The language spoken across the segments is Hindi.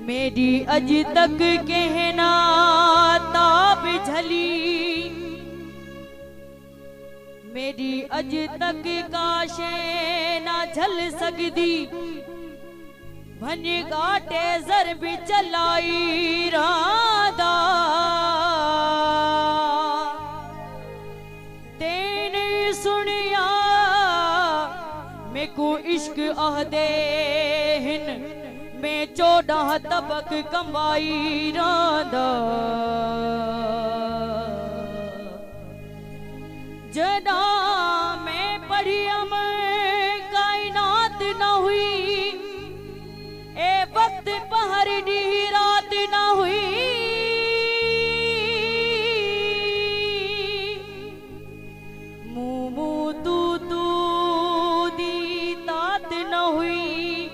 मेरी अज तक कहना ताब झली, मेरी अज तक काशे ना झल सकदी, भन गाटे जर भी चलाई रादा। तेने सुनिया मैं को इश्क आहदे हिन, मैं 14 तबक कमाई रादा। जना मैं पढ़िया मैं कायनात न हुई, ए वक्त पहर दी रात न हुई। मुमू तू दी तात न हुई,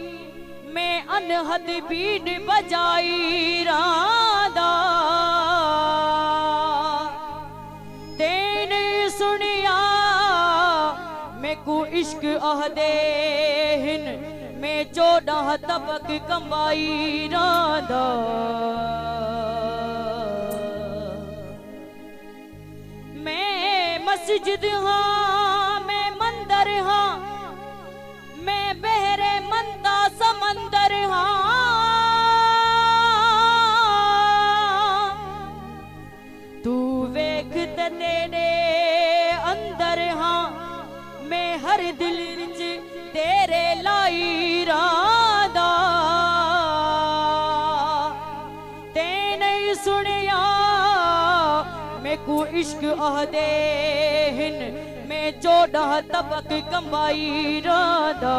मैं अनहद बीन बजाई रादा। तेने सुनिया मैं को इश्क आहदे हिन, मैं 14 तबक कमाई रादा। मैं मस्जिद हाँ मैं मंदिर हाँ, मैं बहरे मंदा समंदर हाँ। तू वेख तेरे अंदर हाँ, मैं हर दिल विच तेरे लाई रादा। तेने सुनिया मैं को इश्क आहदे हिन, मैं 14 तबक कमाई रादा।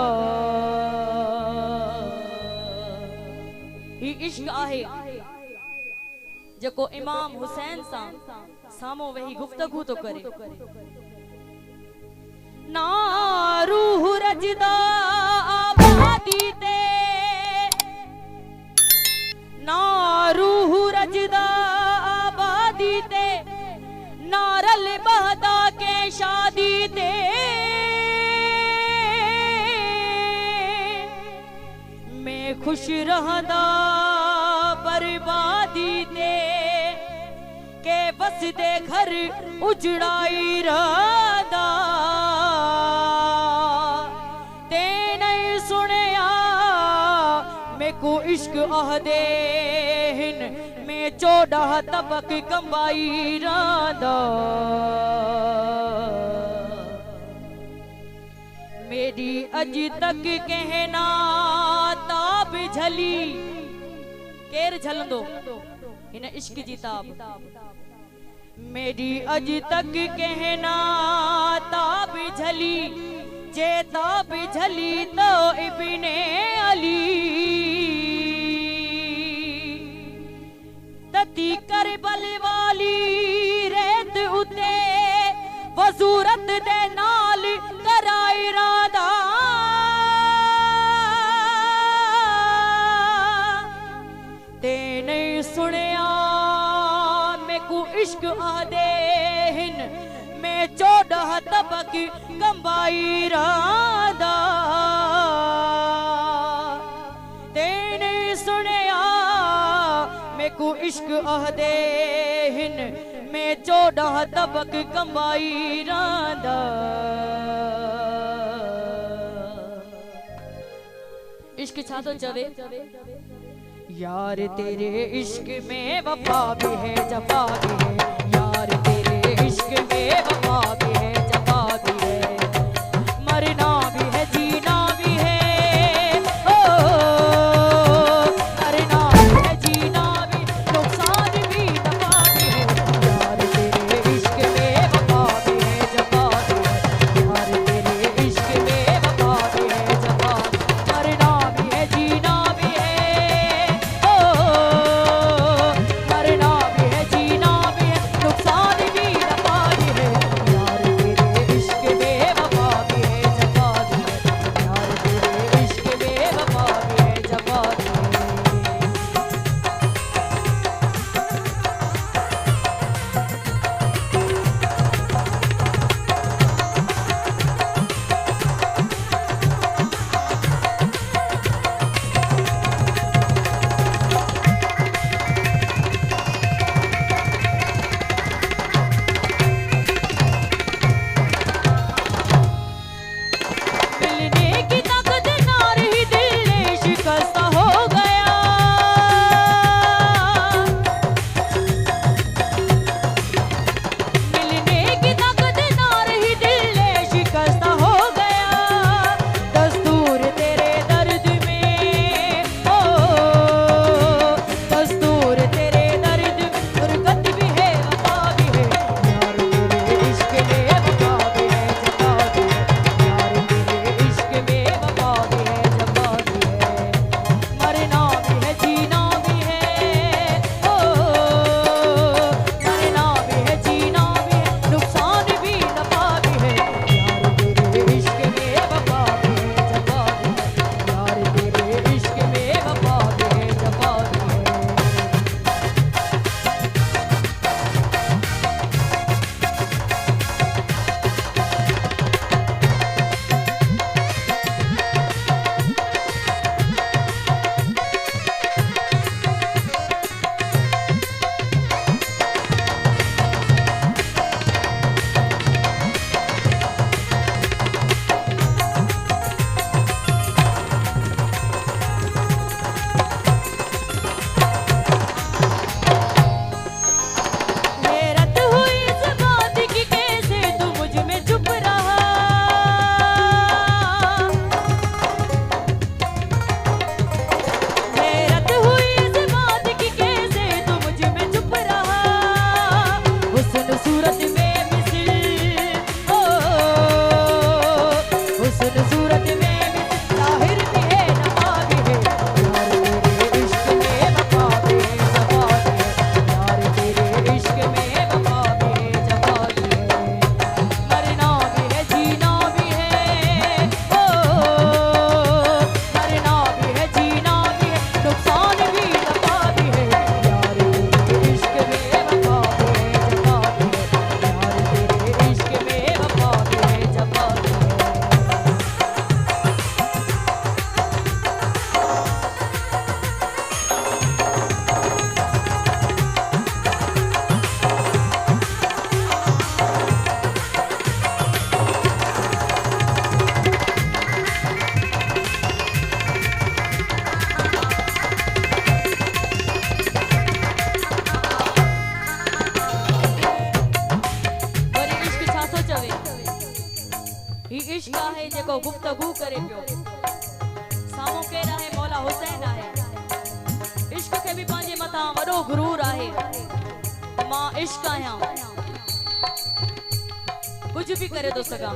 ही इश्क आहे जको इमाम हुसैन सां सामो वही गुफ्तगू तो करे। ना रूह रजदा आबादी ते, ना रूह रजदा आबादी ते, नारल बहदा के शादी ते। मैं खुश रहदा बर्बादी ते, के बस दे घर उजड़ाई रादा। तेने सुनिया मैं को इश्क आहदे हिन, मैं 14 तबक कमाई रादा। मेरी अज तक कहना ताब झली, केर झलंदो इन इश्क जी ताब। मेरी अज तक कहना ताब झली, जे ताब झली तो इब्ने अली। तती करबल वाली रेत उते, वजूरत दे नाल कराई रादा। तेने सुनिया मैं को इश्क आहदे हिन, मैं 14 तबक कमाई रादा। मेकू इश्क अहदे हिन में 14 तबक कमाई रांदा इश्क छा तो चवे यार तेरे इश्क में वफा भी है जफा भी है यार तेरे इश्क में वफा भी है जफा भी है मरना भी है जीना भी है ओ मरना भी है जीना भी नुकसान भी दफा भी है यार तेरे इश्क में वफा भी है जफा भी है यार तेरे इश्क में वफा भी है जफा मरना भी है जीना भी है ओ मरना भी है जीना भी है नुकसान भी दफा भी है यार तेरे इश्क में वफा भी है जफा भी है यार तेरे इश्क में वफा भी है जफा भी है मिलने की ताकत ना रही दिल ने शिकस्त हो गया मिलने की ताकत ना रही दिल ने शिकस्त हो गया दस्तूर तेरे दर्द में ओ दस्तूर तेरे दर्द में फुरकत भी है वफा भी है यार तेरे इश्क में वफा भी है जफा भी है यार तेरे इश्क में वफा भी है जफा भी है मरना भी है जीना भी है ओ मरना भी है जीना भी है नुकसान भी दफा भी है यार तेरे इश्क में वफा भी है जफा भी है यार तेरे इश्क में वफा भी है जफा भी है हैरत हुई इस बात की कैसे तू मुझ में चुप रहा हैरत हुई इस बात की कैसे तू मुझ में चुप रहा हुस्न सूरत में मिसल ओ हुस्न सूरत में मिसल जाहिर भी है नफा भी है यार तेरे इश्क में वफा भी है जफा भी है यार तेरे इश्क में वफा भी है जफा भी है मरना भी है जीना भी है ओ मरना भी है जीना भी है नुकसान भी दफा भी है यार तेरे इश्क में वफा भी है जफा भी है यार तेरे इश्क में वफा भी है जफा भी है वरी इश्क छा थो चवे ही इश्क आहे जेको गुफ्तगू करे पियो साम्हूं केरु आहे मौला हुसैन आहे इश्क खे बि पंहिंजे मथां वॾो गुरूर आहे त मां इश्क आहियां कुझु बि करे थो सघां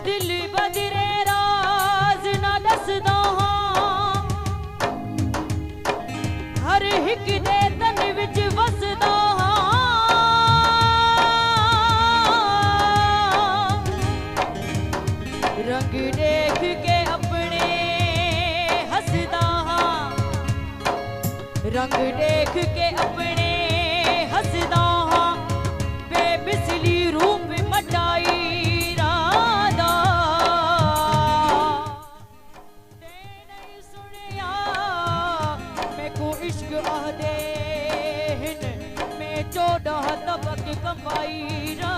दिल बदिरे राज़ न ॾसंदा हर हिक दे तन विच वसदा रंग देख के अपने हंसदा रंग देख के अपने हंसदा बेमिसली रूप मटाई राधा नहीं सुनिया मैं को आहदे हिन में 14 तबक कमाई रा